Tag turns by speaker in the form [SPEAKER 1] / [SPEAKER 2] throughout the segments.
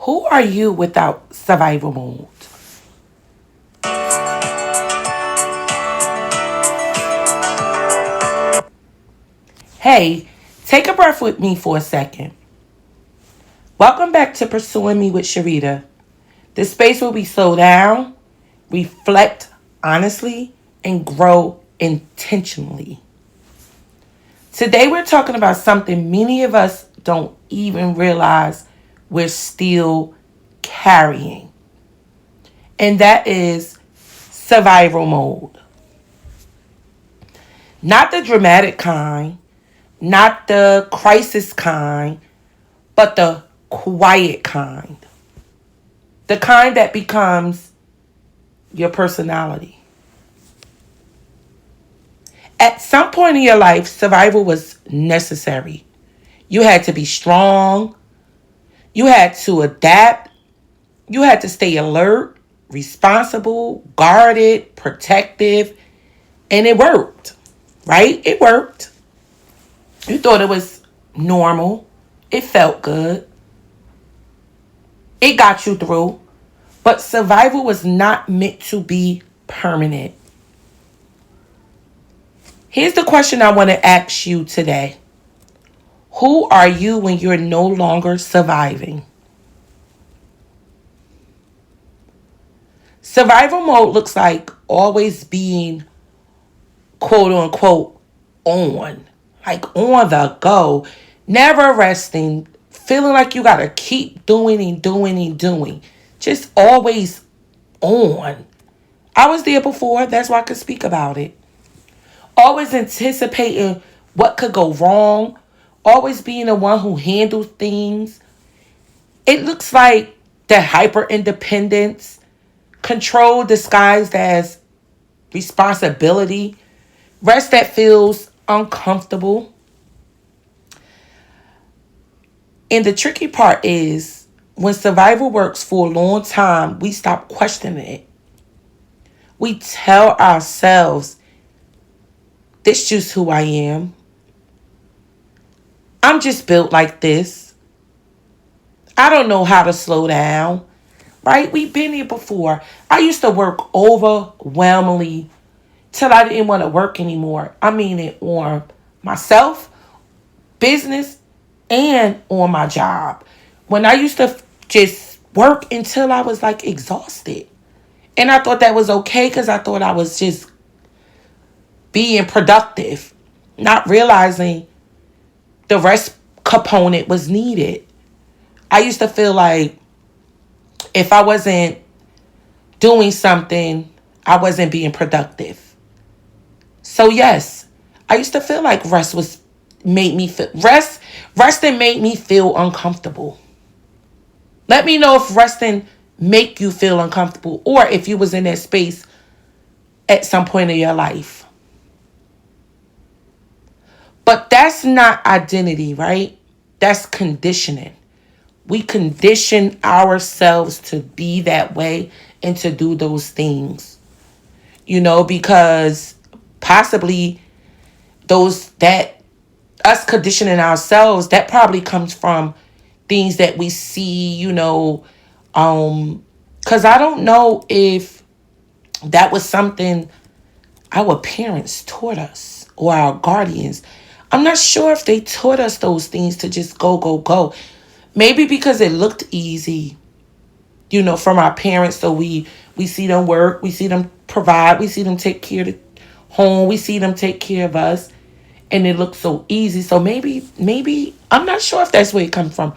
[SPEAKER 1] Who are you without survival mode? Hey, take a breath with me for a second. Welcome back to Pursuing Me with Sharita, the space where we slow down, reflect honestly, and grow intentionally. Today we're talking about something many of us don't even realize we're still carrying, and that is survival mode. Not the dramatic kind, not the crisis kind, but the quiet kind. The kind that becomes your personality. At some point in your life, survival was necessary. You had to be strong, you had to adapt, you had to stay alert, responsible, guarded, protective, and it worked, right? It worked. You thought it was normal, it felt good, it got you through. But survival was not meant to be permanent. Here's the question I want to ask you today. Who are you when you're no longer surviving? Survival mode looks like always being quote unquote on, like on the go, never resting, feeling like you got to keep doing and doing and doing, just always on. I was there before, that's why I could speak about it. Always anticipating what could go wrong, always being the one who handles things. It looks like the hyper independence, control disguised as responsibility, rest that feels uncomfortable. And the tricky part is when survival works for a long time, we stop questioning it. We tell ourselves, this is just who I am. I'm just built like this. I don't know how to slow down. Right? We've been here before. I used to work overwhelmingly till I didn't want to work anymore. I mean it on myself, business, and on my job. When I used to just work until I was like exhausted. And I thought that was okay because I thought I was just being productive, not realizing the rest component was needed. I used to feel like if I wasn't doing something, I wasn't being productive. So yes, I used to feel like rest was made me feel resting made me feel uncomfortable. Let me know if resting make you feel uncomfortable or if you was in that space at some point in your life. But that's not identity, right? That's conditioning. We condition ourselves to be that way and to do those things. Because possibly those that us conditioning ourselves, that probably comes from things that we see, because I don't know if that was something our parents taught us or our guardians. I'm not sure if they taught us those things to just go, go, go. Maybe because it looked easy, from our parents. So we see them work, we see them provide, we see them take care of the home, we see them take care of us, and it looks so easy. So maybe I'm not sure if that's where it comes from,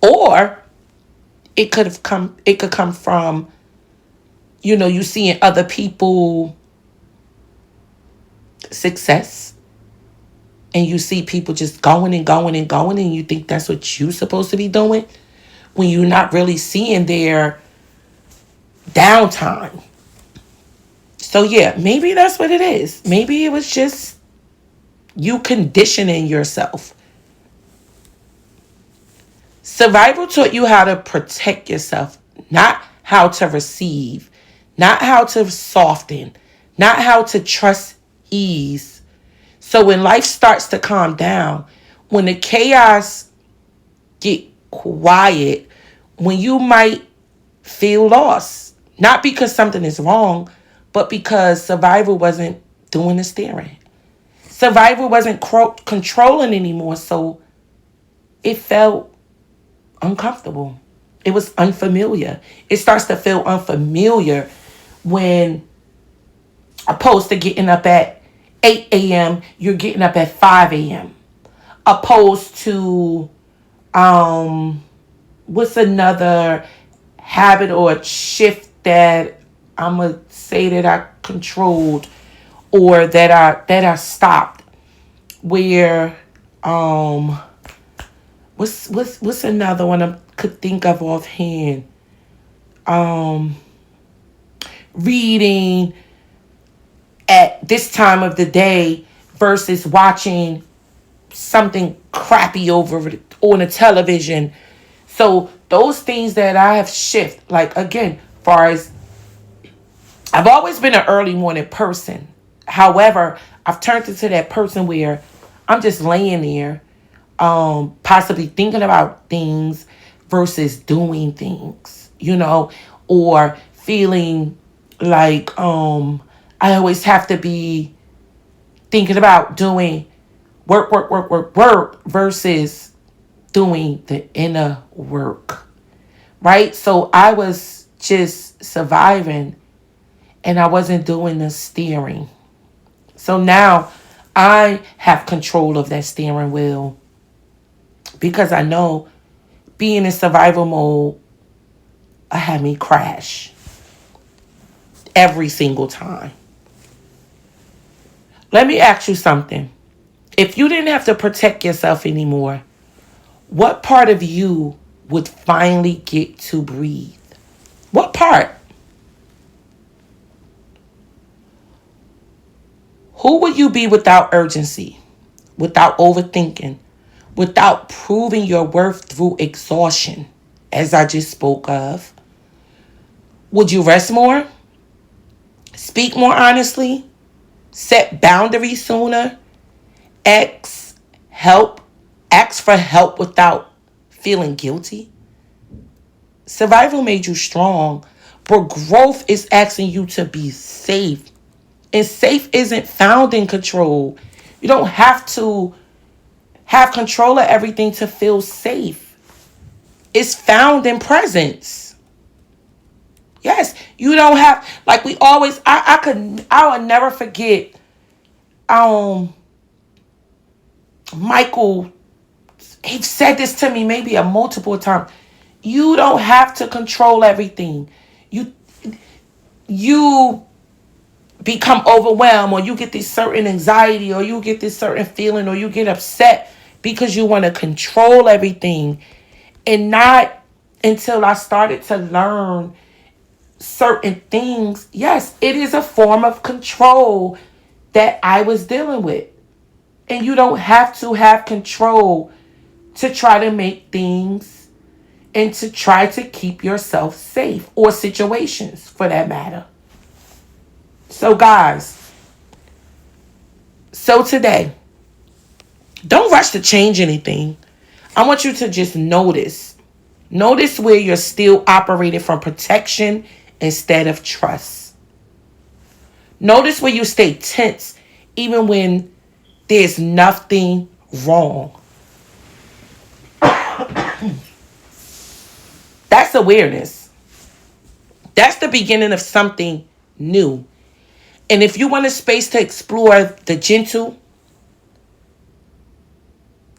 [SPEAKER 1] or it could come from you seeing other people success, and you see people just going and going and going, and you think that's what you're supposed to be doing when you're not really seeing their downtime. So yeah, maybe that's what it is. Maybe it was just you conditioning yourself. Survival taught you how to protect yourself, not how to receive, not how to soften, not how to trust ease. So when life starts to calm down, when the chaos get quiet, when you might feel lost. Not because something is wrong, but because survival wasn't doing the steering. Survival wasn't controlling anymore, so it felt uncomfortable. It was unfamiliar. It starts to feel unfamiliar when, opposed to getting up at 8 a.m., you're getting up at 5 a.m. Opposed to, what's another habit or shift that I'm gonna say that I controlled or that I stopped, where what's another one I could think of offhand? Reading at this time of the day versus watching something crappy on the television. So those things that I have shifted, like again, far as I've always been an early morning person. However, I've turned into that person where I'm just laying there, possibly thinking about things versus doing things, or feeling like I always have to be thinking about doing work versus doing the inner work, right? So I was just surviving and I wasn't doing the steering. So now I have control of that steering wheel because I know being in survival mode, I had me crash every single time. Let me ask you something. If you didn't have to protect yourself anymore, what part of you would finally get to breathe? What part? Who would you be without urgency, without overthinking, without proving your worth through exhaustion, as I just spoke of? Would you rest more? Speak more honestly? Set boundaries sooner? Ask help? Ask for help without feeling guilty? Survival made you strong, but growth is asking you to be safe. And safe isn't found in control. You don't have to have control of everything to feel safe. It's found in presence. Yes, you don't have, like we always, I will never forget, Michael, he said this to me maybe a multiple times. You don't have to control everything. You become overwhelmed, or you get this certain anxiety, or you get this certain feeling, or you get upset because you want to control everything. And not until I started to learn certain things, yes, it is a form of control that I was dealing with. And you don't have to have control to try to make things and to try to keep yourself safe, or situations for that matter. So guys, so today, don't rush to change anything. I want you to just notice. Notice where you're still operating from protection instead of trust. Notice where you stay tense even when there's nothing wrong. That's awareness. That's the beginning of something new. And if you want a space to explore the gentle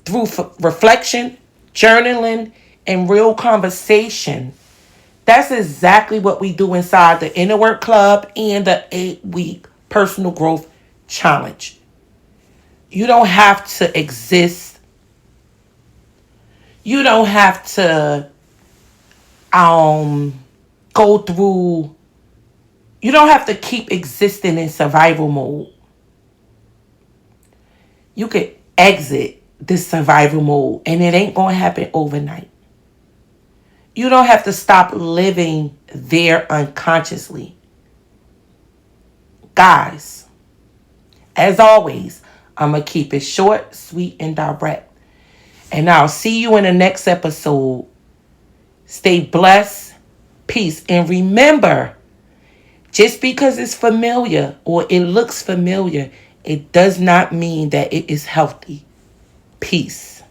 [SPEAKER 1] through reflection, journaling, and real conversation, that's exactly what we do inside the Inner Work Club and the 8-week personal growth challenge. You don't have to exist. You don't have to go through. You don't have to keep existing in survival mode. You can exit this survival mode, and it ain't going to happen overnight. You don't have to stop living there unconsciously. Guys, as always, I'm going to keep it short, sweet, and direct. And I'll see you in the next episode. Stay blessed. Peace. And remember, just because it's familiar or it looks familiar, it does not mean that it is healthy. Peace.